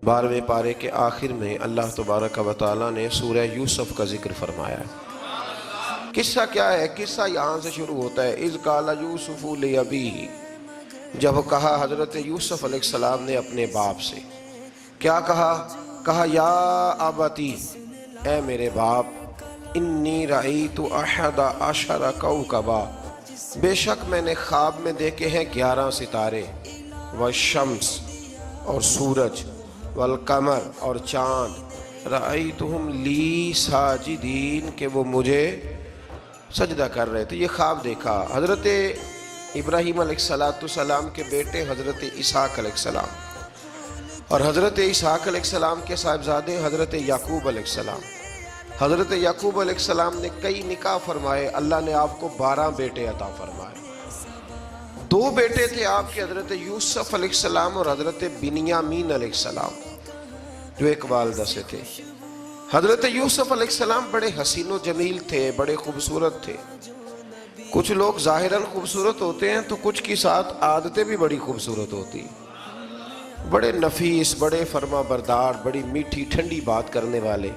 12ویں پارے کے آخر میں اللہ تبارک و تعالیٰ نے سورہ یوسف کا ذکر فرمایا ہے۔ قصہ کیا ہے؟ قصہ یہاں سے شروع ہوتا ہے۔ اذ قال یوسف لابیہ، جب کہا حضرت یوسف علیہ السلام نے اپنے باپ سے، کیا کہا؟ کہا یا ابتی، اے میرے باپ، انی رأیت احد عشر کوکبا، بے شک میں نے خواب میں دیکھے ہیں 11 ستارے، والشمس اور سورج، والقمر اور چاند، رأیتہم لی ساجدین، کہ وہ مجھے سجدہ کر رہے تھے۔ یہ خواب دیکھا حضرت ابراہیم علیہ السلام کے بیٹے حضرت اسحاق علیہ السلام، اور حضرت اسحاق علیہ السلام کے صاحبزادے حضرت یعقوب علیہ السلام۔ حضرت یعقوب علیہ السلام نے کئی نکاح فرمائے، اللہ نے آپ کو 12 بیٹے عطا فرمائے۔ 2 بیٹے تھے آپ کے، حضرت یوسف علیہ السلام اور حضرت بنیامین علیہ السلام، جو ایک والدہ سے تھے۔ حضرت یوسف علیہ السلام بڑے حسین و جمیل تھے، بڑے خوبصورت تھے۔ کچھ لوگ ظاہراً خوبصورت ہوتے ہیں تو کچھ کی ساتھ عادتیں بھی بڑی خوبصورت ہوتی، بڑے نفیس، بڑے فرما بردار، بڑی میٹھی ٹھنڈی بات کرنے والے۔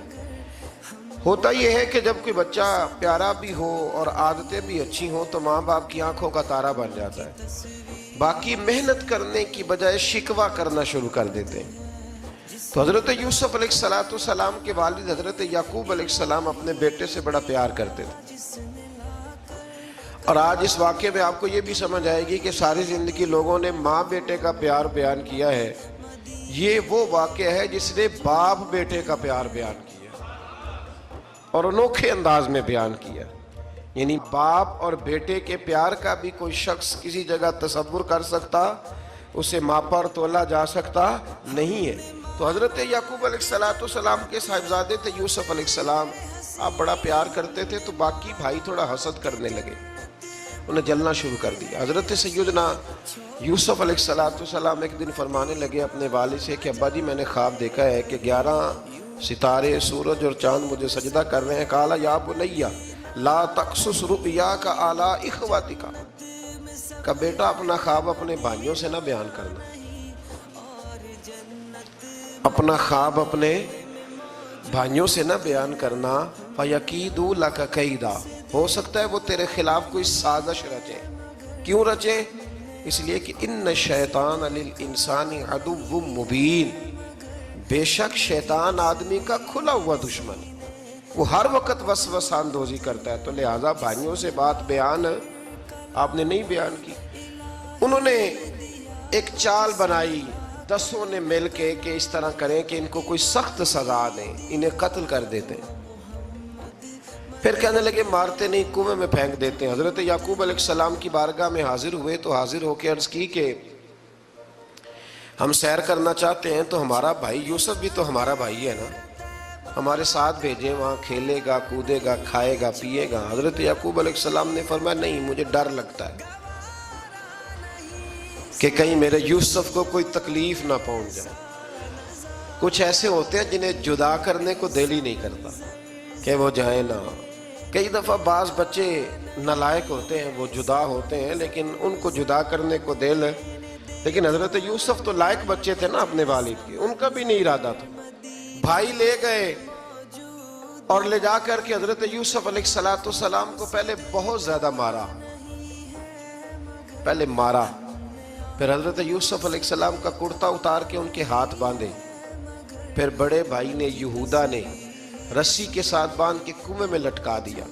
ہوتا یہ ہے کہ جب کوئی بچہ پیارا بھی ہو اور عادتیں بھی اچھی ہوں تو ماں باپ کی آنکھوں کا تارا بن جاتا ہے، باقی محنت کرنے کی بجائے شکوہ کرنا شروع کر دیتے ہیں۔ تو حضرت یوسف علیہ السلام کے والد حضرت یعقوب علیہ السلام اپنے بیٹے سے بڑا پیار کرتے تھے۔ اور آج اس واقعے میں آپ کو یہ بھی سمجھ آئے گی کہ ساری زندگی لوگوں نے ماں بیٹے کا پیار بیان کیا ہے، یہ وہ واقعہ ہے جس نے باپ بیٹے کا پیار بیان کیا اور انوکھے انداز میں بیان کیا۔ یعنی باپ اور بیٹے کے پیار کا بھی کوئی شخص کسی جگہ تصور کر سکتا، اسے ماپا اور تولا جا سکتا نہیں ہے۔ تو حضرت یعقوب علیہ السلام کے صاحبزادے تھے یوسف علیہ السلام، آپ بڑا پیار کرتے تھے تو باقی بھائی تھوڑا حسد کرنے لگے، انہیں جلنا شروع کر دیا۔ حضرت سیدنا یوسف علیہ السلام ایک دن فرمانے لگے اپنے والد سے کہ ابا جی میں نے خواب دیکھا ہے کہ 11 ستارے، سورج اور چاند مجھے سجدہ کر رہے ہیں۔ قال یا بنی لا تقصص رؤیاک علی اخواتک، کہ بیٹا اپنا خواب اپنے بھائیوں سے نہ بیان کرنا، اپنا خواب اپنے بھائیوں سے نہ بیان کرنا، فَيَكِيدُوا لَكَ كَيْدًا، ہو سکتا ہے وہ تیرے خلاف کوئی سازش رچے۔ کیوں رچے؟ اس لیے کہ ان الشیطان للانسان عدو مبین، بے شک شیطان آدمی کا کھلا ہوا دشمن، وہ ہر وقت وسوسہ اندوزی کرتا ہے، تو لہٰذا بھائیوں سے بات بیان آپ نے نہیں بیان کی۔ انہوں نے ایک چال بنائی 10 نے مل کے کہ اس طرح کریں کہ ان کو کوئی سخت سزا دیں، انہیں قتل کر دیتے ہیں۔ پھر کہنے لگے مارتے نہیں، کنویں میں پھینک دیتے ہیں۔ حضرت یعقوب علیہ السلام کی بارگاہ میں حاضر ہوئے تو حاضر ہو کے عرض کی کہ ہم سیر کرنا چاہتے ہیں تو ہمارا بھائی یوسف بھی تو ہمارا بھائی ہے نا، ہمارے ساتھ بھیجیں، وہاں کھیلے گا، کودے گا، کھائے گا، پیے گا۔ حضرت یعقوب علیہ السلام نے فرمایا نہیں، مجھے ڈر لگتا ہے کہ کہیں میرے یوسف کو کوئی تکلیف نہ پہنچ جائے۔ کچھ ایسے ہوتے ہیں جنہیں جدا کرنے کو دل ہی نہیں کرتا کہ وہ جائیں نہ۔ کئی دفعہ بعض بچے نالائق ہوتے ہیں، وہ جدا ہوتے ہیں لیکن ان کو جدا کرنے کو دل، لیکن حضرت یوسف تو لائق بچے تھے نا اپنے والد کے، ان کا بھی نہیں ارادہ تھا۔ بھائی لے گئے اور لے جا کر کے حضرت یوسف علیہ السلام کو پہلے بہت زیادہ مارا، پھر حضرت یوسف علیہ السلام کا کرتا اتار کے ان کے ہاتھ باندھے، پھر بڑے بھائی نے یہودا نے رسی کے ساتھ باندھ کے کنویں میں لٹکا دیا،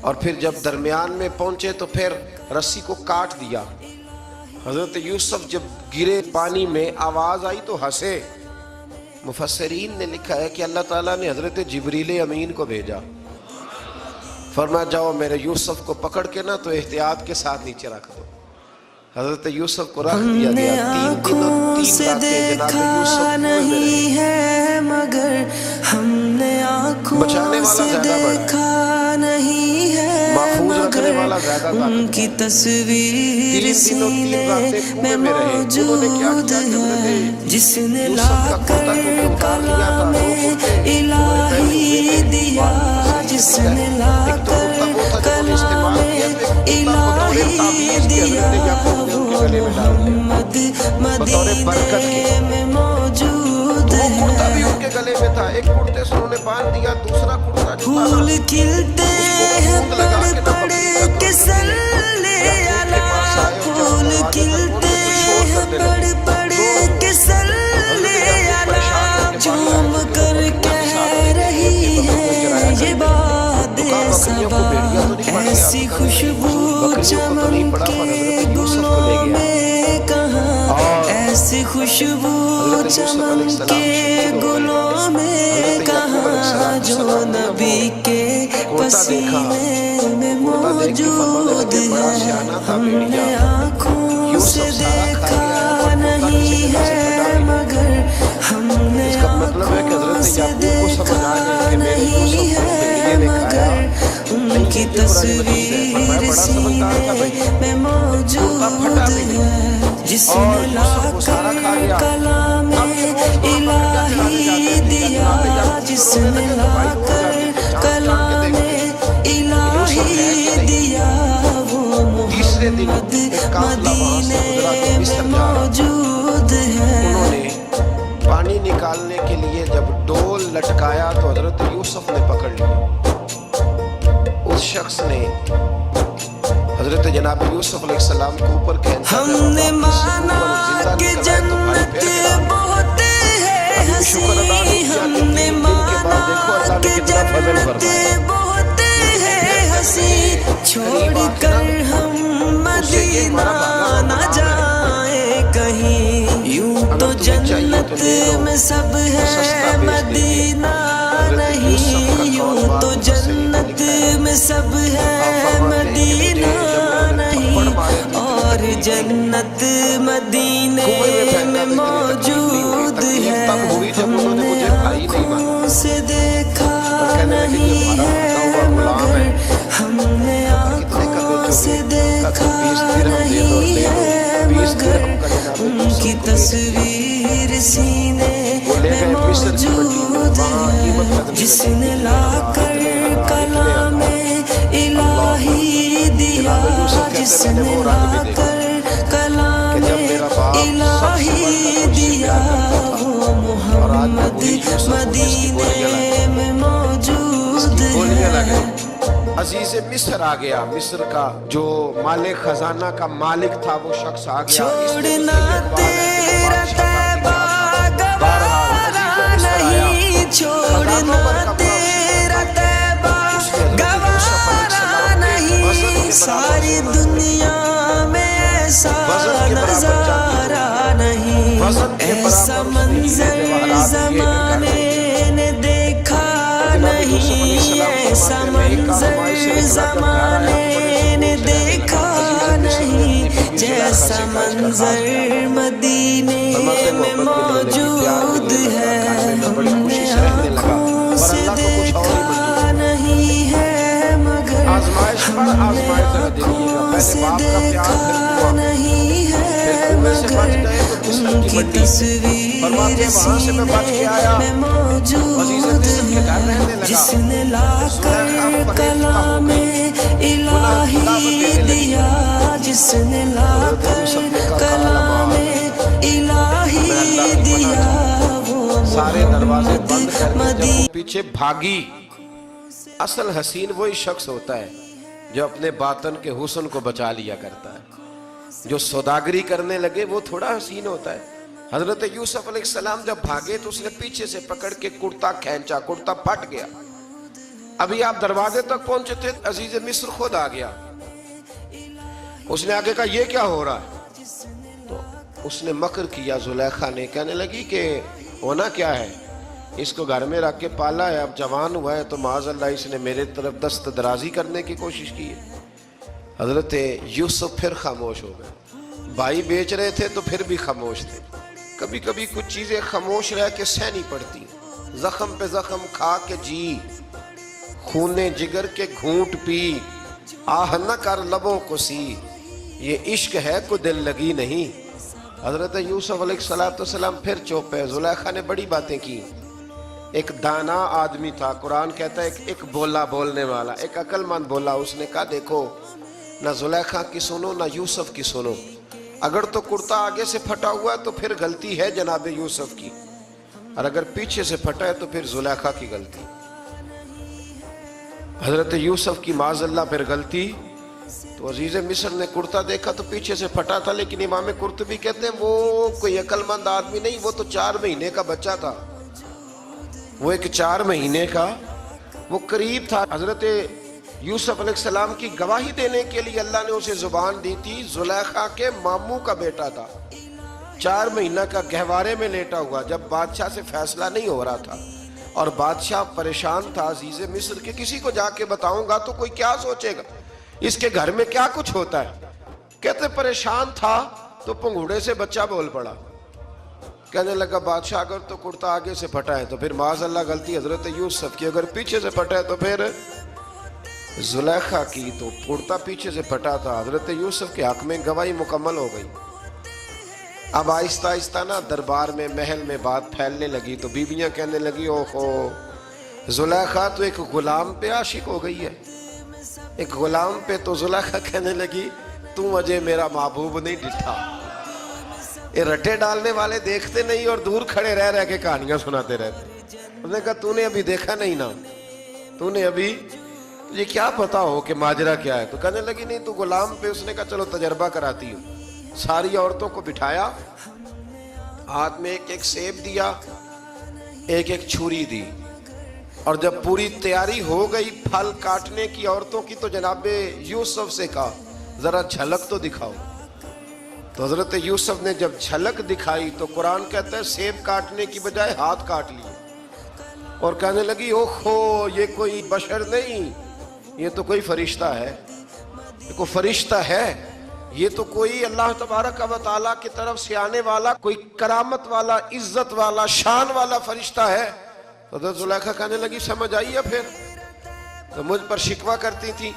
اور پھر جب درمیان میں پہنچے تو پھر رسی کو کاٹ دیا۔ حضرت یوسف جب گرے پانی میں آواز آئی تو ہنسے۔ مفسرین نے لکھا ہے کہ اللہ تعالیٰ نے حضرت جبریل امین کو بھیجا، فرمایا جاؤ میرے یوسف کو پکڑ کے نا تو احتیاط کے ساتھ نیچے رکھ دو۔ حضرت یوسف کو رکھ دیا گیا، 3 دن اور 3 راتیں جناب یوسف نہیں ہے، مگر ہم نے آنکھوں سے دیکھا نہیں ہے، محفوظ رکھنے والا زیادہ ان کی تصویر سینے میں موجود ہے، جس نے لا کر کلام الہی دیا، جس نے لا کر کلام الہی دیا، وہ محمد مدینے میں موجود گلے میں تھا، ایک کرتے سے انہوں نے باندھ دیا، دوسرا کرتا پھول کھلتے ہیں پڑ پڑ کے صلی علی، پھول کھلتے ہیں پڑ پڑ کے صلی علی، جھوم کر کہہ رہی ہے یہ باد صبا، ایسی خوشبو چمکے گلوں میں کہاں، ایسی خوشبو چمکے گلوں میں کہاں، جو نبی کے پسینے میں موجود ہے، ہم نے آنکھوں سے دیکھا نہیں ہے مگر، ہم نے آنکھوں سے دیکھا نہیں ہے مگر، ان کی تصویر سینے میں موجود ہے، جس نے لا کر کلام الہی دیا، جس نے لا کر کلام الہی دیا، وہ محمد مدینے میں موجود ہے۔ انہوں نے پانی نکالنے کے لیے جب ڈول لٹکایا تو حضرت یوسف نے پکڑ لیا، اس شخص نے حضرت جناب یوسف علیہ السلام کو اوپر کھینچا، ہم نے مانا کہ جنت بہت ہے حسین، ہم نے مانا کہ جنت بہت ہے حسین، چھوڑ کر ہم مدینہ نہ جائیں کہیں، یوں تو جنت میں سب ہے مدینہ نہیں، یوں تو جنت میں سب ہے مدینہ نہیں، اور جنت مدینے میں موجود ہے، ہم نے آنکھوں سے دیکھا نہیں ہے مگر، ہم نے آنکھوں سے دیکھا نہیں ہے مگر، ان کی تصویر سینے میں موجود ہے، جس نے لا کر کلام الہی دیا، جس نے لا کر کلام الہی دیا، وہ محمد مدینے میں موجود ہے۔ عزیز مصر آ گیا، مصر کا جو مالک خزانہ کا مالک تھا وہ شخص آ گیا، چھوڑنا تیرا طیبہ گوارا نہیں، چھوڑنا تیرا طیبہ گوارا نہیں، ساری دنیا میں ایسا نظارہ نہیں، ایسا منظر زمانے نے دیکھا نہیں، ایسا منظر زمانے نے دیکھا نہیں، جیسا منظر مدینے میں موجود ہے، ہم نے آنکھوں سے دیکھا نہیں ہے مگر، ہم نے آنکھوں سے دیکھا نہیں ہے مگر، ان کی تصویر سینے میں موجود ہے، جس نے لا کر کلام الہی دیا، جس نے لا کر کلام الہی دیا، وہ سارے دروازے بند کر کے مدینہ پیچھے بھاگی۔ اصل حسین وہی شخص ہوتا ہے جو اپنے باطن کے حسن کو بچا لیا کرتا ہے، جو سوداگری کرنے لگے وہ تھوڑا حسین ہوتا ہے۔ حضرت یوسف علیہ السلام جب بھاگے تو اس نے پیچھے سے پکڑ کے کرتا کھینچا، کرتا پھٹ گیا، ابھی آپ دروازے تک پہنچے تھے، عزیز مصر خود آ گیا، اس نے آگے کہا یہ کیا ہو رہا ہے، تو اس نے مکر کیا، زلیخا نے کہنے لگی کہ ہونا کیا ہے، اس کو گھر میں رکھ کے پالا ہے، اب جوان ہوا ہے تو معاذ اللہ اس نے میرے طرف دست درازی کرنے کی کوشش کی ہے۔ حضرت یوسف پھر خاموش ہو گئے، بھائی بیچ رہے تھے تو پھر بھی خاموش تھے، کبھی کبھی کچھ چیزیں خاموش رہ کے سہنی پڑتی، زخم پہ زخم کھا کے جی، خون جگر کے گھونٹ پی، آہ نہ کر لبوں کو سی، یہ عشق ہے کو دل لگی نہیں۔ حضرت یوسف علیہ السلام پھر چوپ ہے، زلیخا نے بڑی باتیں کی، ایک دانا آدمی تھا، قرآن کہتا ہے ایک بولا بولنے والا، ایک عقل مند بولا، اس نے کہا دیکھو نہ زلیخا کی سنو نہ یوسف کی سنو، اگر تو کرتا آگے سے پھٹا ہوا ہے تو پھر غلطی ہے جناب یوسف کی، اور اگر پیچھے سے پھٹا ہے تو پھر زلیخا کی غلطی، حضرت یوسف کی معاذ اللہ پھر غلطی۔ تو عزیز مصر نے کرتا دیکھا تو پیچھے سے پھٹا تھا، لیکن امام قرطبی کہتے ہیں وہ کوئی عقل مند آدمی نہیں، وہ تو 4 مہینے کا بچہ تھا، وہ ایک 4 مہینے کا وہ قریب تھا۔ حضرت یوسف علیہ السلام کی گواہی دینے کے لیے اللہ نے اسے زبان دی تھی، زلیخا کے ماموں کا بیٹا تھا، 4 مہینہ کا گہوارے میں لیٹا ہوا، جب بادشاہ سے فیصلہ نہیں ہو رہا تھا اور بادشاہ پریشان تھا عزیز مصر کہ کسی کو جا کے بتاؤں گا تو کوئی کیا سوچے گا، اس کے گھر میں کیا کچھ ہوتا ہے۔ کہتے پریشان تھا تو پنگوڑے سے بچہ بول پڑا، کہنے لگا بادشاہ اگر تو کرتا آگے سے پھٹا ہے تو پھر معاذ اللہ غلطی حضرت یوسف کی، اگر پیچھے سے پھٹا ہے تو پھر زلیخا کی۔ تو کرتا پیچھے سے پھٹا تھا، حضرت یوسف کے حق میں گواہی مکمل ہو گئی۔ اب آہستہ آہستہ نا دربار میں محل میں بات پھیلنے لگی، تو بیویاں کہنے لگی اوہو زلیخا تو ایک غلام پہ عاشق ہو گئی ہے، ایک غلام پہ۔ تو زلیخا کہنے لگی تم اجے میرا محبوب نہیں ڈٹھا۔ یہ رٹے ڈالنے والے دیکھتے نہیں اور دور کھڑے رہ کے کہانیاں سناتے رہتے۔ انہوں نے کہا تو نے ابھی دیکھا نہیں نا، تو نے ابھی یہ کیا پتا ہو کہ ماجرا کیا ہے۔ تو کہنے لگی نہیں تو غلام پہ۔ اس نے کہا چلو تجربہ کراتی ہوں۔ ساری عورتوں کو بٹھایا، ہاتھ میں ایک ایک سیب دیا، ایک ایک چھری دی، اور جب پوری تیاری ہو گئی پھل کاٹنے کی عورتوں کی تو جناب یوسف سے کہا ذرا جھلک تو دکھاؤ۔ تو حضرت یوسف نے جب جھلک دکھائی تو قرآن کہتا ہے سیب کاٹنے کی بجائے ہاتھ کاٹ لیے، اور کہنے لگی اوہو یہ کوئی بشر نہیں، یہ تو کوئی فرشتہ ہے، یہ کوئی فرشتہ ہے، یہ تو کوئی اللہ تبارک و تعالیٰ کی طرف سے آنے والا کوئی کرامت والا عزت والا شان والا فرشتہ ہے۔ حضرت زلیخا کہنے لگی سمجھ آئی ہے پھر، تو مجھ پر شکوہ کرتی تھی۔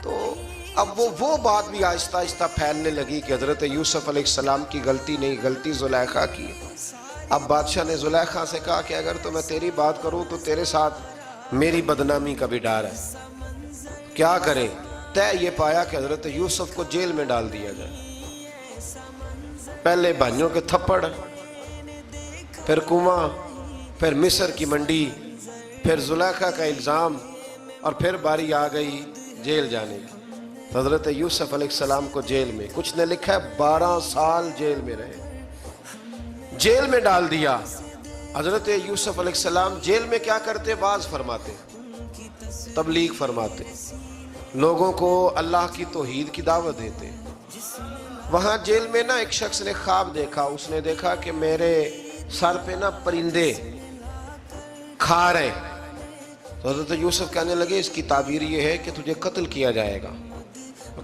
تو اب وہ بات بھی آہستہ آہستہ پھیلنے لگی کہ حضرت یوسف علیہ السلام کی غلطی نہیں، غلطی زلیخا کی۔ اب بادشاہ نے زلیخا سے کہا کہ اگر تو میں تیری بات کروں تو تیرے ساتھ میری بدنامی کا بھی ڈر ہے، کیا کرے؟ طے یہ پایا کہ حضرت یوسف کو جیل میں ڈال دیا جائے۔ پہلے بھائیوں کے تھپڑ، پھر کنواں، پھر مصر کی منڈی، پھر زلیخا کا الزام، اور پھر باری آ گئی جیل جانے کی۔ حضرت یوسف علیہ السلام کو جیل میں، کچھ نے لکھا ہے 12 سال جیل میں رہے، جیل میں ڈال دیا۔ حضرت یوسف علیہ السلام جیل میں کیا کرتے؟ واعظ فرماتے، تبلیغ فرماتے، لوگوں کو اللہ کی توحید کی دعوت دیتے۔ وہاں جیل میں نا ایک شخص نے خواب دیکھا، اس نے دیکھا کہ میرے سر پہ نا پرندے کھا رہے۔ تو حضرت یوسف کہنے لگے اس کی تعبیر یہ ہے کہ تجھے قتل کیا جائے گا،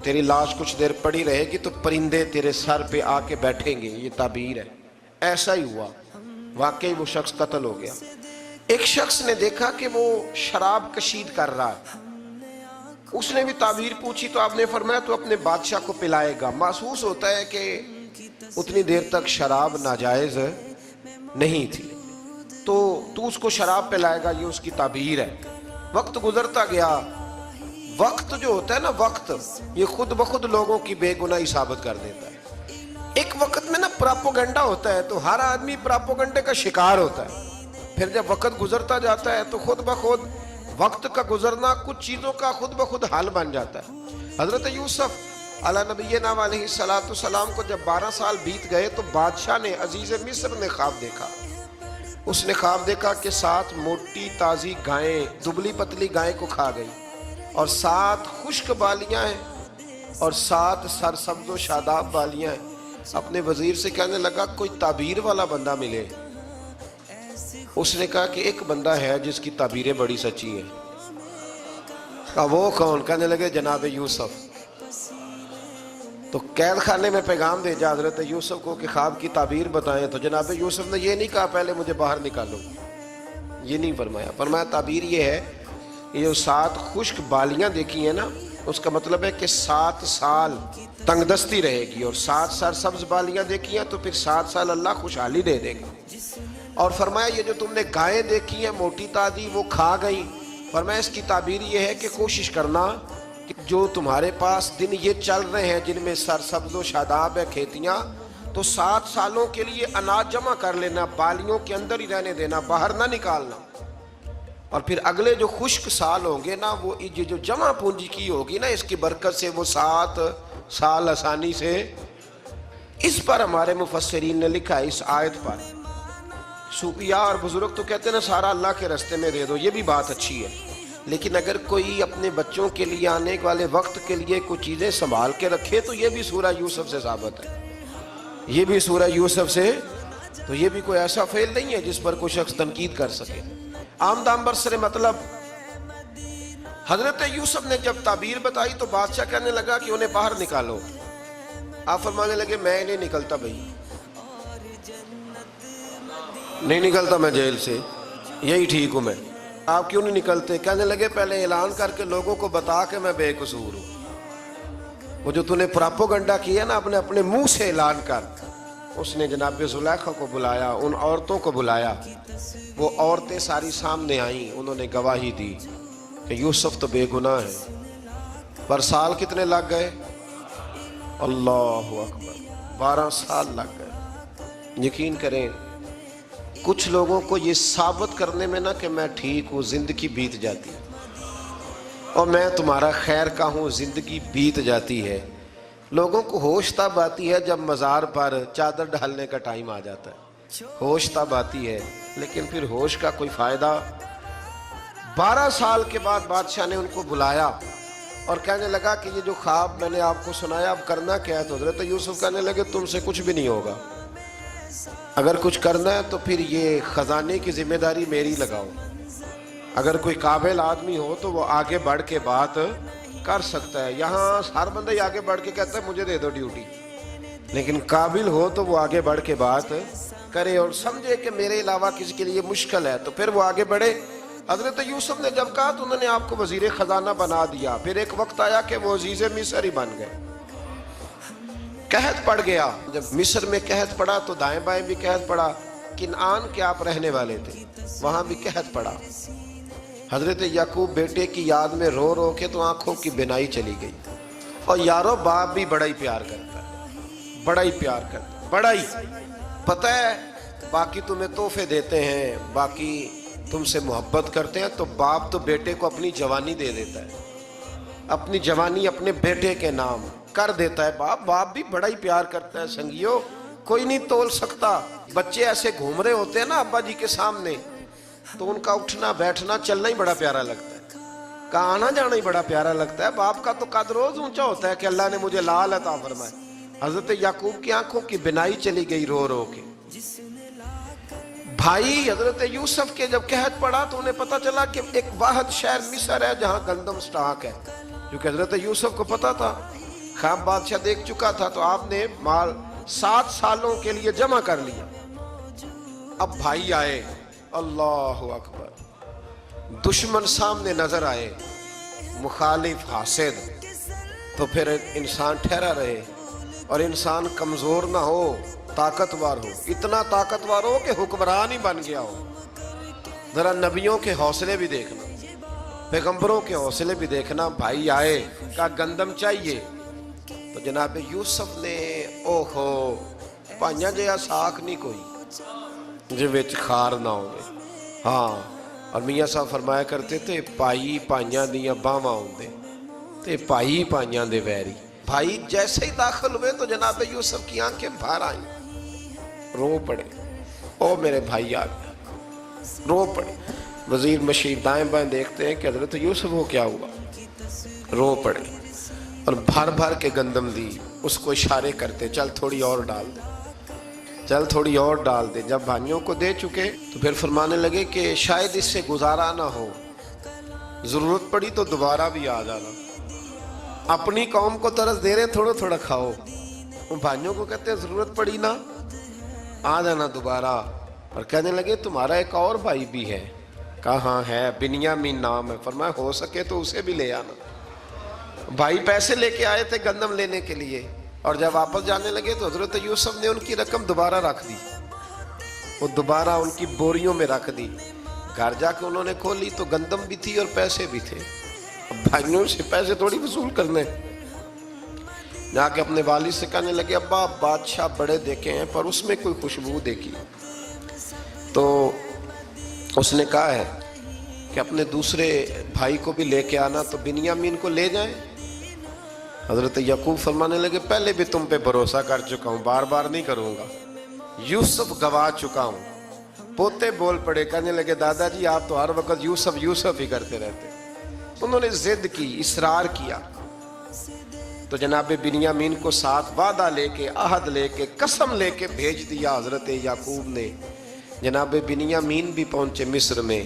تیری لاش کچھ دیر پڑی رہے گی تو پرندے تیرے سر پہ آ کے بیٹھیں گے، یہ تعبیر ہے۔ ایسا ہی ہوا، واقعی وہ شخص قتل ہو گیا۔ ایک شخص نے دیکھا کہ وہ شراب کشید کر رہا ہے، اس نے بھی تعبیر پوچھی تو آپ نے فرمایا تو اپنے بادشاہ کو پلائے گا۔ محسوس ہوتا ہے کہ اتنی دیر تک شراب ناجائز نہیں تھی، تو اس کو شراب پلائے گا، یہ اس کی تعبیر ہے۔ وقت گزرتا گیا، وقت جو ہوتا ہے نا، وقت یہ خود بخود لوگوں کی بے گناہی ثابت کر دیتا ہے۔ ایک وقت میں نا پراپوگنڈا ہوتا ہے تو ہر آدمی پراپوگنڈے کا شکار ہوتا ہے، پھر جب وقت گزرتا جاتا ہے تو خود بخود وقت کا گزرنا کچھ چیزوں کا خود بخود حال بن جاتا ہے۔ حضرت یوسف علی نبینا علیہ السلام کو جب 12 سال بیت گئے تو بادشاہ نے، عزیز مصر نے خواب دیکھا۔ اس نے خواب دیکھا کہ 7 موٹی تازی گائیں دبلی پتلی گائیں کو کھا گئی، اور 7 خشک بالیاں ہیں اور 7 سرسبز و شاداب بالیاں ہیں۔ اپنے وزیر سے کہنے لگا کوئی تعبیر والا بندہ ملے۔ اس نے کہا کہ ایک بندہ ہے جس کی تعبیریں بڑی سچی ہیں۔ کہا وہ کون؟ کہنے لگے جناب یوسف۔ تو قید خانے میں پیغام بھیجا حضرت یوسف کو کہ خواب کی تعبیر بتائیں، تو جناب یوسف نے یہ نہیں کہا پہلے مجھے باہر نکالو، یہ نہیں فرمایا۔ فرمایا تعبیر یہ ہے، یہ جو 7 خشک بالیاں دیکھی ہیں نا، اس کا مطلب ہے کہ 7 سال تنگ دستی رہے گی، اور 7 سرسبز بالیاں دیکھی ہیں تو پھر 7 سال اللہ خوشحالی دے دے گا۔ اور فرمایا یہ جو تم نے گائیں دیکھی ہیں موٹی تازی وہ کھا گئی، فرمایا اس کی تعبیر یہ ہے کہ کوشش کرنا کہ جو تمہارے پاس دن یہ چل رہے ہیں جن میں سرسبز و شاداب ہے کھیتیاں، تو 7 سالوں کے لیے اناج جمع کر لینا، بالیوں کے اندر ہی رہنے دینا، باہر نہ نکالنا، اور پھر اگلے جو خشک سال ہوں گے نا، وہ یہ جو جمع پونجی کی ہوگی نا، اس کی برکت سے وہ 7 سال آسانی سے. اس پر ہمارے مفسرین نے لکھا ہے، اس آیت پر صوفیاء اور بزرگ تو کہتے ہیں نا سارا اللہ کے راستے میں دے دو، یہ بھی بات اچھی ہے، لیکن اگر کوئی اپنے بچوں کے لیے آنے والے وقت کے لیے کچھ چیزیں سنبھال کے رکھے تو یہ بھی سورہ یوسف سے ثابت ہے، یہ بھی سورہ یوسف سے، تو یہ بھی کوئی ایسا فعل نہیں ہے جس پر کوئی شخص تنقید کر سکے. آمدام برسر مطلب حضرت یوسف نے جب تعبیر بتائی تو بادشاہ کہنے لگا کہ انہیں باہر نکالو. آپ فرمانے لگے میں نہیں نکلتا بھائی، نہیں نکلتا میں جیل سے، یہی ٹھیک ہوں میں. آپ کیوں نہیں نکلتے؟ کہنے لگے پہلے اعلان کر کے لوگوں کو بتا کہ میں بے قصور ہوں. وہ جو تو نے پراپوگنڈا کیا نا اپنے منہ سے اعلان کر. اس نے جناب زلیخا کو بلایا، ان عورتوں کو بلایا، وہ عورتیں ساری سامنے آئیں، انہوں نے گواہی دی کہ یوسف تو بے گناہ ہے. پر سال کتنے لگ گئے؟ اللہ اکبر، 12 سال لگ گئے. یقین کریں کچھ لوگوں کو یہ ثابت کرنے میں نا کہ میں ٹھیک ہوں، زندگی بیت جاتی ہے، اور میں تمہارا خیر کا ہوں، زندگی بیت جاتی ہے. لوگوں کو ہوش تب آتی ہے جب مزار پر چادر ڈالنے کا ٹائم آ جاتا ہے، ہوش تب آتی ہے، لیکن پھر ہوش کا کوئی فائدہ. 12 سال کے بعد بادشاہ نے ان کو بلایا اور کہنے لگا کہ یہ جو خواب میں نے آپ کو سنایا اب کرنا کیا ہے؟ تو حضرت یوسف کہنے لگے تم سے کچھ بھی نہیں ہوگا، اگر کچھ کرنا ہے تو پھر یہ خزانے کی ذمہ داری میری لگاؤ. اگر کوئی قابل آدمی ہو تو وہ آگے بڑھ کے بات کر سکتا ہے. یہاں ہر بندہ ہی آگے بڑھ کے کہتا ہے مجھے دے دو ڈیوٹی، لیکن قابل ہو تو وہ آگے بڑھ کے بات کرے اور سمجھے کہ میرے علاوہ کسی کے لیے مشکل ہے تو پھر وہ آگے بڑھے. حضرت یوسف نے جب کہا تو انہوں نے آپ کو وزیر خزانہ بنا دیا. پھر ایک وقت آیا کہ وہ عزیز مصر ہی بن گئے. قحط پڑ گیا، جب مصر میں قحط پڑا تو دائیں بائیں بھی قحط پڑا. کنعان کے آپ رہنے والے تھے، وہاں بھی قحط پڑا. حضرت یعقوب بیٹے کی یاد میں رو رو کے تو آنکھوں کی بینائی چلی گئی. اور یارو باپ بھی بڑا ہی پیار کرتا ہے، بڑا ہی پیار کرتا ہے، بڑا ہی. پتہ ہے باقی تمہیں تحفے دیتے ہیں، باقی تم سے محبت کرتے ہیں، تو باپ تو بیٹے کو اپنی جوانی دے دیتا ہے، اپنی جوانی اپنے بیٹے کے نام کر دیتا ہے. باپ بھی بڑا ہی پیار کرتا ہے. سنگیو کوئی نہیں تول سکتا. بچے ایسے گھوم رہے ہوتے ہیں نا ابا جی کے سامنے، تو ان کا اٹھنا بیٹھنا چلنا ہی بڑا پیارا لگتا ہے، کا آنا جانا ہی بڑا پیارا لگتا ہے. باپ کا تو قد روز اونچا ہوتا ہے کہ اللہ نے مجھے لال عطا فرمائے. حضرت یعقوب کی آنکھوں کی بینائی چلی گئی رو رو کے. بھائی حضرت یوسف کے جب قحط پڑا تو انہیں پتا چلا کہ ایک واحد شہر مصر ہے جہاں گندم سٹاک ہے، کیونکہ حضرت یوسف کو پتا تھا، خواب بادشاہ دیکھ چکا تھا. تو آپ نے مال 7 سالوں کے لیے جمع کر لیا. اب بھائی آئے، اللہ اکبر، دشمن سامنے نظر آئے، مخالف حاسد، تو پھر انسان ٹھہرا رہے اور انسان کمزور نہ ہو، طاقتور ہو. اتنا طاقتور ہو کہ حکمران ہی بن گیا ہو. ذرا نبیوں کے حوصلے بھی دیکھنا، پیغمبروں کے حوصلے بھی دیکھنا. بھائی آئے، کہا گندم چاہیے. تو جناب یوسف نے اوہو پائیاں جہا ساکھ نہیں کوئی جے وچ خار نہ ہوئے. ہاں، اور میاں صاحب فرمایا کرتے تھے پائی پائیاں دیاں باواں ہوندے تے پائی پائیاں دے ویری. بھائی جیسے ہی داخل ہوئے تو جناب یوسف کی آنکھیں باہر آئیں، رو پڑے. او میرے بھائی آ گیا، رو پڑے. وزیر مشیر دائیں بائیں دیکھتے ہیں کہ حضرت یوسف کو کیا ہوا، رو پڑے اور بھر بھر کے گندم دی. اس کو اشارے کرتے چل تھوڑی اور ڈال دے، چل تھوڑی اور ڈال دے. جب بھائیوں کو دے چکے تو پھر فرمانے لگے کہ شاید اس سے گزارا نہ ہو، ضرورت پڑی تو دوبارہ بھی آ جانا. اپنی قوم کو ترس دے رہے تھوڑا تھوڑا کھاؤ. بھائیوں کو کہتے ہیں ضرورت پڑی نا آ جانا دوبارہ. اور کہنے لگے تمہارا ایک اور بھائی بھی ہے. کہاں ہے؟ بنیامین نام ہے. فرمایا ہو سکے تو اسے بھی لے آنا. بھائی پیسے لے کے آئے تھے گندم لینے کے لیے، اور جب واپس جانے لگے تو حضرت یوسف نے ان کی رقم دوبارہ رکھ دی، وہ دوبارہ ان کی بوریوں میں رکھ دی. گھر جا کے انہوں نے کھولی تو گندم بھی تھی اور پیسے بھی تھے. اب بھائیوں سے پیسے تھوڑی وصول کرنے. جا کے اپنے والد سے کہنے لگے ابا بادشاہ بڑے دیکھے ہیں پر اس میں کوئی خوشبو دیکھی. تو اس نے کہا ہے کہ اپنے دوسرے بھائی کو بھی لے کے آنا. تو بنیامین کو لے جائیں. حضرت یعقوب فرمانے لگے پہلے بھی تم پہ بھروسہ کر چکا ہوں، بار بار نہیں کروں گا. یوسف گوا چکا ہوں. پوتے بول پڑے، کہنے لگے دادا جی آپ تو ہر وقت یوسف یوسف ہی کرتے رہتے. انہوں نے ضد کی، اصرار کیا. تو جناب بنیامین کو ساتھ وعدہ لے کے، عہد لے کے، قسم لے کے بھیج دیا حضرت یعقوب نے. جناب بنیامین بھی پہنچے مصر میں.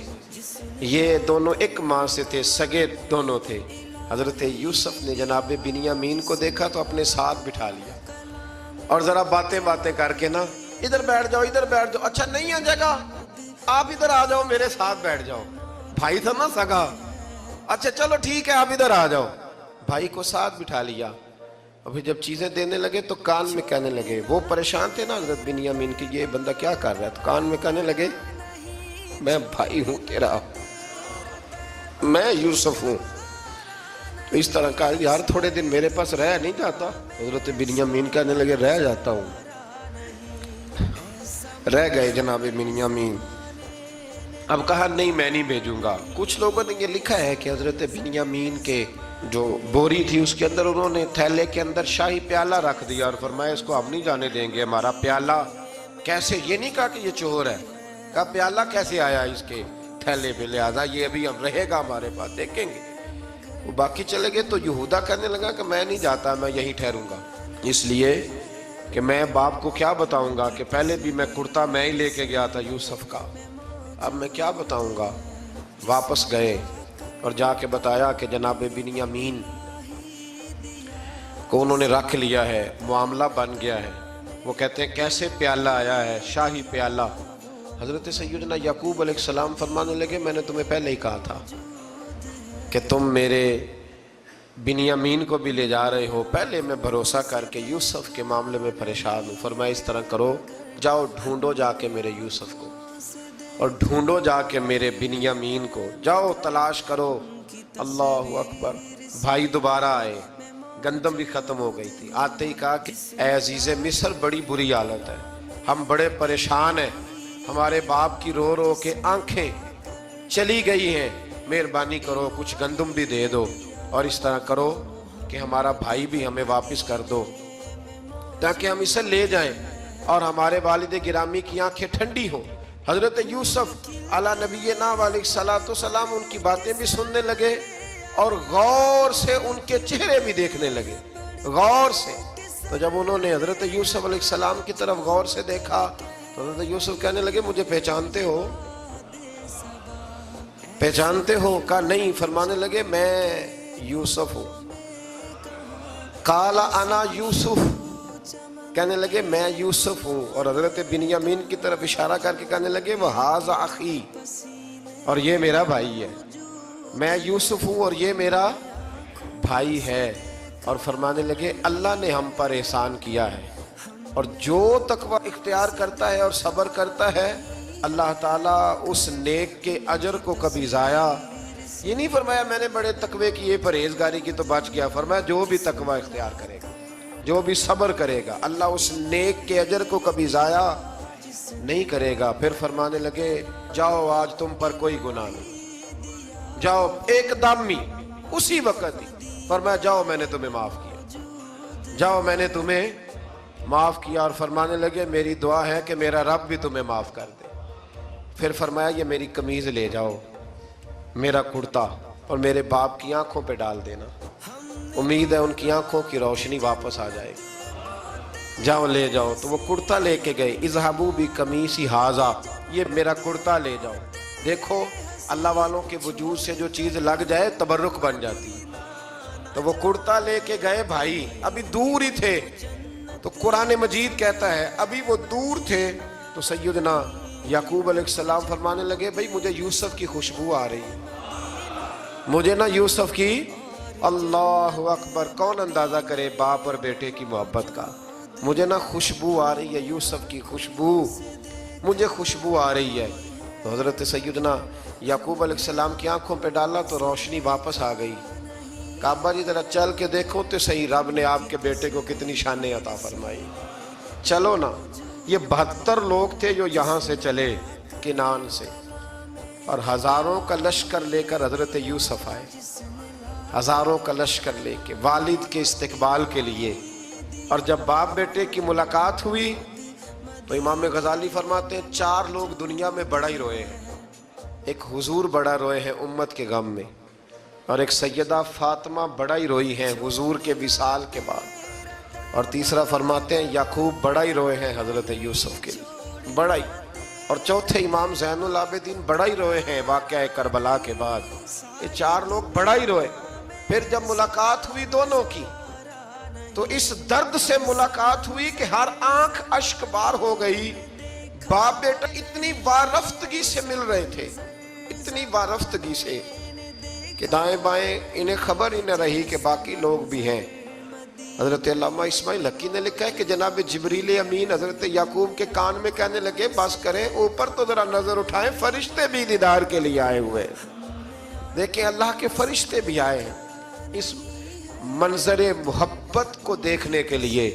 یہ دونوں ایک ماں سے تھے، سگے دونوں تھے. حضرت یوسف نے جناب بنیامین کو دیکھا تو اپنے ساتھ بٹھا لیا اور ذرا باتیں کر کے نا ادھر بیٹھ جاؤ، ادھر بیٹھ جاؤ. اچھا نہیں ہے جگہ، آپ ادھر آ جاؤ، میرے ساتھ بیٹھ جاؤ. بھائی تھا نا سگا. اچھا چلو ٹھیک ہے آپ ادھر آ جاؤ. بھائی کو ساتھ بٹھا لیا. ابھی جب چیزیں دینے لگے تو کان میں کہنے لگے، وہ پریشان تھے نا حضرت بنیامین کی، یہ بندہ کیا کر رہا ہے. تو کان میں کہنے لگے میں بھائی ہوں تیرا، میں یوسف ہوں. تو اس طرح کہا یار تھوڑے دن میرے پاس رہ نہیں جاتا. حضرت بنیامین کہنے لگے رہ جاتا ہوں. رہ گئے جناب بنیامین. اب کہا نہیں میں نہیں بھیجوں گا. کچھ لوگوں نے یہ لکھا ہے کہ حضرت بنیامین کے جو بوری تھی اس کے اندر انہوں نے تھیلے کے اندر شاہی پیالہ رکھ دیا اور فرمایا اس کو ہم نہیں جانے دیں گے. ہمارا پیالہ کیسے، یہ نہیں کہا کہ یہ چور ہے، کہا پیالہ کیسے آیا اس کے تھیلے پہ، لہذا یہ ابھی ہم رہے گا ہمارے پاس، دیکھیں گے. وہ باقی چلے گئے. تو یہودا کہنے لگا کہ میں نہیں جاتا، میں یہیں ٹھہروں گا، اس لیے کہ میں باپ کو کیا بتاؤں گا کہ پہلے بھی میں کرتا میں ہی لے کے گیا تھا یوسف کا، اب میں کیا بتاؤں گا. واپس گئے اور جا کے بتایا کہ جناب بنیامین کو انہوں نے رکھ لیا ہے، معاملہ بن گیا ہے. وہ کہتے ہیں کیسے پیالہ آیا ہے، شاہی پیالہ. حضرت سیدنا یعقوب علیہ السلام فرمانے لگے میں نے تمہیں پہلے ہی کہا تھا کہ تم میرے بنیامین کو بھی لے جا رہے ہو. پہلے میں بھروسہ کر کے یوسف کے معاملے میں پریشان ہوں. فرمایا اس طرح کرو، جاؤ ڈھونڈو جا کے میرے یوسف کو اور ڈھونڈو جا کے میرے بنیامین کو، جاؤ تلاش کرو. اللہ اکبر. بھائی دوبارہ آئے، گندم بھی ختم ہو گئی تھی. آتے ہی کہا کہ اے عزیز مصر بڑی بری حالت ہے، ہم بڑے پریشان ہیں، ہمارے باپ کی رو رو کے آنکھیں چلی گئی ہیں، مہربانی کرو کچھ گندم بھی دے دو اور اس طرح کرو کہ ہمارا بھائی بھی ہمیں واپس کر دو تاکہ ہم اسے لے جائیں اور ہمارے والد گرامی کی آنکھیں ٹھنڈی ہوں. حضرت یوسف علی نبینا علیہ الصلوۃ والسلام ان کی باتیں بھی سننے لگے اور غور سے ان کے چہرے بھی دیکھنے لگے، غور سے. تو جب انہوں نے حضرت یوسف علیہ السلام کی طرف غور سے دیکھا تو حضرت یوسف کہنے لگے مجھے پہچانتے ہو، پہچانتے ہو؟ کہا نہیں. فرمانے لگے میں یوسف ہوں. قال انا یوسف، کہنے لگے میں یوسف ہوں. اور حضرت بنیامین کی طرف اشارہ کر کے کہنے لگے وہذا اخی، اور یہ میرا بھائی ہے. میں یوسف ہوں اور یہ میرا بھائی ہے. اور فرمانے لگے اللہ نے ہم پر احسان کیا ہے اور جو تقوی اختیار کرتا ہے اور صبر کرتا ہے اللہ تعالیٰ اس نیک کے اجر کو کبھی ضائع. یہ نہیں فرمایا میں نے بڑے تقوی کی، یہ پرہیزگاری کی تو بچ گیا. فرمایا جو بھی تقوی اختیار کرے گا، جو بھی صبر کرے گا، اللہ اس نیک کے اجر کو کبھی ضائع نہیں کرے گا. پھر فرمانے لگے جاؤ آج تم پر کوئی گناہ نہیں، جاؤ. ایک دم ہی اسی وقت ہی فرمایا جاؤ میں نے تمہیں معاف کیا، جاؤ میں نے تمہیں معاف کیا. اور فرمانے لگے میری دعا ہے کہ میرا رب بھی تمہیں معاف کر دے. پھر فرمایا یہ میری قمیض لے جاؤ، میرا کرتا، اور میرے باپ کی آنکھوں پہ ڈال دینا، امید ہے ان کی آنکھوں کی روشنی واپس آ جائے گی. جاؤ لے جاؤ. تو وہ کرتا لے کے گئے. اذهبوا بقمیصی ھذا، یہ میرا کرتا لے جاؤ. دیکھو اللہ والوں کے وجود سے جو چیز لگ جائے تبرک بن جاتی ہے. تو وہ کرتا لے کے گئے. بھائی ابھی دور ہی تھے. تو قرآن مجید کہتا ہے ابھی وہ دور تھے تو سیدنا یعقوب علیہ السلام فرمانے لگے بھئی مجھے یوسف کی خوشبو آ رہی ہے، مجھے نا یوسف کی. اللہ اکبر. کون اندازہ کرے باپ اور بیٹے کی محبت کا. مجھے نا خوشبو آ رہی ہے، یوسف کی خوشبو، مجھے خوشبو آ رہی ہے. تو حضرت سیدنا یعقوب علیہ السلام کی آنکھوں پہ ڈالا تو روشنی واپس آ گئی. کہا ابا جی ذرا چل کے دیکھو تو صحیح رب نے آپ کے بیٹے کو کتنی شانیں عطا فرمائی. چلو نا. یہ 72 لوگ تھے جو یہاں سے چلے کنان سے، اور ہزاروں کا لشکر لے کر حضرت یوسف آئے، ہزاروں کا لشکر لے کے والد کے استقبال کے لیے. اور جب باپ بیٹے کی ملاقات ہوئی تو امام غزالی فرماتے ہیں 4 لوگ دنیا میں بڑا ہی روئے ہیں. ایک حضور بڑا روئے ہیں امت کے غم میں، اور ایک سیدہ فاطمہ بڑا ہی روئی ہیں حضور کے وصال کے بعد، اور تیسرا فرماتے ہیں یعقوب بڑا ہی روئے ہیں حضرت یوسف کے لیے، بڑا ہی. اور چوتھے امام زین العابدین بڑا ہی روئے ہیں واقعہ کربلا کے بعد. یہ 4 لوگ بڑا ہی روئے. پھر جب ملاقات ہوئی دونوں کی تو اس درد سے ملاقات ہوئی کہ ہر آنکھ اشک بار ہو گئی. باپ بیٹا اتنی وارفتگی سے مل رہے تھے، اتنی وارفتگی سے کہ دائیں بائیں انہیں خبر ہی نہ رہی کہ باقی لوگ بھی ہیں. حضرت علامہ اسماعیل حقی نے لکھا ہے کہ جناب جبریل امین حضرت یعقوب کے کان میں کہنے لگے بس کریں، اوپر تو ذرا نظر اٹھائیں، فرشتے بھی دیدار کے لیے آئے ہوئے ہیں. دیکھیں اللہ کے فرشتے بھی آئے ہیں اس منظر محبت کو دیکھنے کے لیے.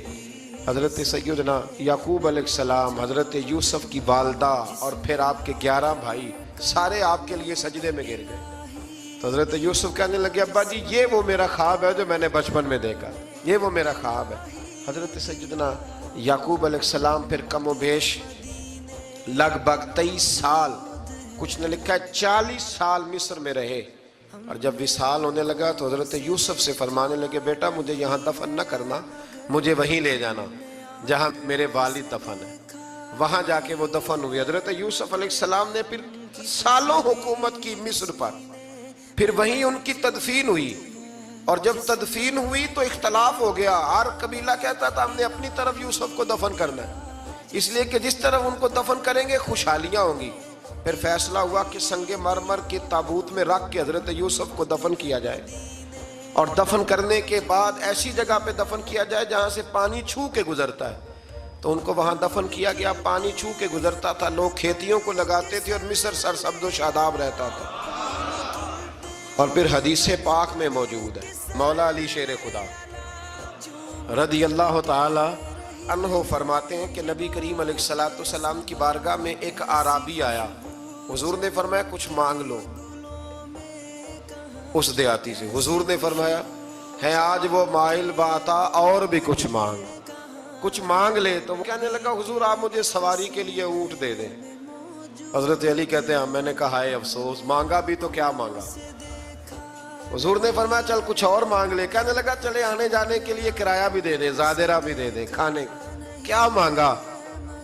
حضرت سیدنا یعقوب علیہ السلام، حضرت یوسف کی والدہ اور پھر آپ کے 11 بھائی سارے آپ کے لیے سجدے میں گر گئے. تو حضرت یوسف کہنے لگے ابا جی یہ وہ میرا خواب ہے جو میں نے بچپن میں دیکھا، یہ وہ میرا خواب ہے. حضرت سیدنا یعقوب علیہ السلام پھر کم و بیش لگ بھگ 23 سال، کچھ نے لکھا ہے 40 سال مصر میں رہے. اور جب وصال ہونے لگا تو حضرت یوسف سے فرمانے لگے بیٹا مجھے یہاں دفن نہ کرنا، مجھے وہیں لے جانا جہاں میرے والد دفن ہے. وہاں جا کے وہ دفن ہوئے. حضرت یوسف علیہ السلام نے پھر سالوں حکومت کی مصر پر، پھر وہیں ان کی تدفین ہوئی. اور جب تدفین ہوئی تو اختلاف ہو گیا. ہر قبیلہ کہتا تھا ہم نے اپنی طرف یوسف کو دفن کرنا ہے، اس لیے کہ جس طرف ان کو دفن کریں گے خوشحالیاں ہوں گی. پھر فیصلہ ہوا کہ سنگ مرمر کے تابوت میں رکھ کے حضرت یوسف کو دفن کیا جائے، اور دفن کرنے کے بعد ایسی جگہ پہ دفن کیا جائے جہاں سے پانی چھو کے گزرتا ہے. تو ان کو وہاں دفن کیا گیا، پانی چھو کے گزرتا تھا، لوگ کھیتیوں کو لگاتے تھے اور مصر سرسبز و شاداب رہتا تھا. اور پھر حدیث پاک میں موجود ہے، مولا علی شیر خدا رضی اللہ تعالی عنہ فرماتے ہیں کہ نبی کریم علیہ السلام کی بارگاہ میں ایک اعرابی آیا. حضور نے فرمایا کچھ مانگ لو. اس دیہاتی سے حضور نے فرمایا ہے آج وہ مائل باتا اور بھی کچھ مانگ لے. تو وہ کہنے لگا حضور آپ مجھے سواری کے لیے اونٹ دے دیں. حضرت علی کہتے ہیں میں نے کہا ہے افسوس، مانگا بھی تو کیا مانگا. حضور نے فرمایا چل کچھ اور مانگ لے. کہنے لگا چلے آنے جانے کے لیے کرایہ بھی دے دے، زادرہ بھی دے دے، کھانے. کیا مانگا؟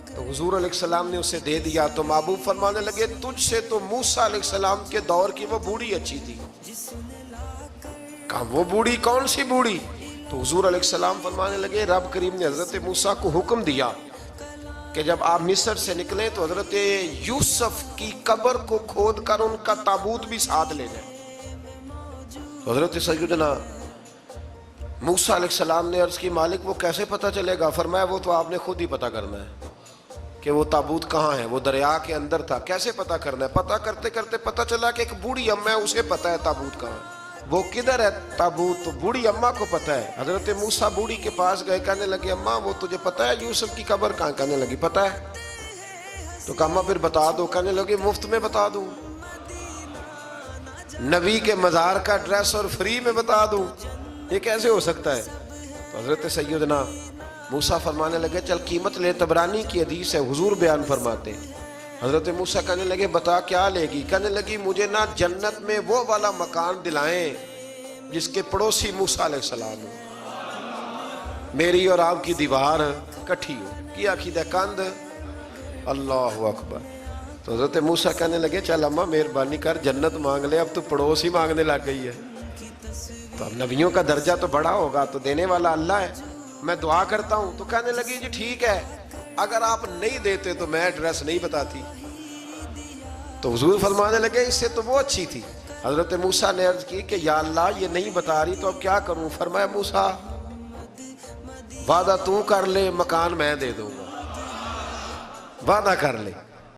تو حضور علیہ السلام نے اسے دے دیا. تو محبوب فرمانے لگے تجھ سے تو موسیٰ علیہ السلام کے دور کی وہ بوڑھی اچھی تھی. کہا وہ بوڑھی کون سی بوڑھی؟ تو حضور علیہ السلام فرمانے لگے رب کریم نے حضرت موسیٰ کو حکم دیا کہ جب آپ مصر سے نکلیں تو حضرت یوسف کی قبر کو کھود کر ان کا تابوت بھی ساتھ لے جائیں. حضرت سیدنا موسیٰ علیہ السلام نے عرض کی مالک وہ کیسے پتہ چلے گا؟ فرمایا وہ تو آپ نے خود ہی پتہ کرنا ہے کہ وہ تابوت کہاں ہے. وہ دریا کے اندر تھا. کیسے پتہ کرنا ہے؟ پتہ کرتے کرتے پتہ چلا کہ ایک بوڑھی اماں ہے، اسے پتہ ہے تابوت کہاں ہے. وہ کدھر ہے تابوت؟ تو بوڑھی اماں کو پتہ ہے. حضرت موسیٰ بوڑھی کے پاس گئے، کہنے لگے اماں وہ تجھے پتہ ہے یوسف کی قبر کہاں؟ کہنے لگی پتہ ہے. تو کہا اماں پھر بتا دو. کہنے لگے مفت میں بتا دوں، نبی کے مزار کا ایڈریس اور فری میں بتا دوں، یہ کیسے ہو سکتا ہے؟ تو حضرت سیدنا موسیٰ فرمانے لگے چل قیمت لے. طبرانی کی حدیث ہے، حضور بیان فرماتے. حضرت موسیٰ کہنے لگے بتا کیا لے گی؟ کہنے لگی مجھے نا جنت میں وہ والا مکان دلائیں جس کے پڑوسی موسیٰ علیہ السلام ہو، میری اور آپ کی دیوار کٹھی ہو. کیا عقیدہ کند؟ اللہ اکبر. تو حضرت موسیٰ کہنے لگے چل اماں مہربانی کر جنت مانگ لے، اب تو پڑوس ہی مانگنے لگ گئی ہے. تو اب نبیوں کا درجہ تو بڑا ہوگا، تو دینے والا اللہ ہے، میں دعا کرتا ہوں. تو کہنے لگی جی ٹھیک ہے، اگر آپ نہیں دیتے تو میں ایڈریس نہیں بتاتی. تو حضور فرمانے لگے اس سے تو وہ اچھی تھی. حضرت موسیٰ نے عرض کی کہ یا اللہ یہ نہیں بتا رہی تو اب کیا کروں؟ فرمایا موسیٰ وعدہ تو کر لے، مکان میں دے دوں گا، وعدہ کر لے.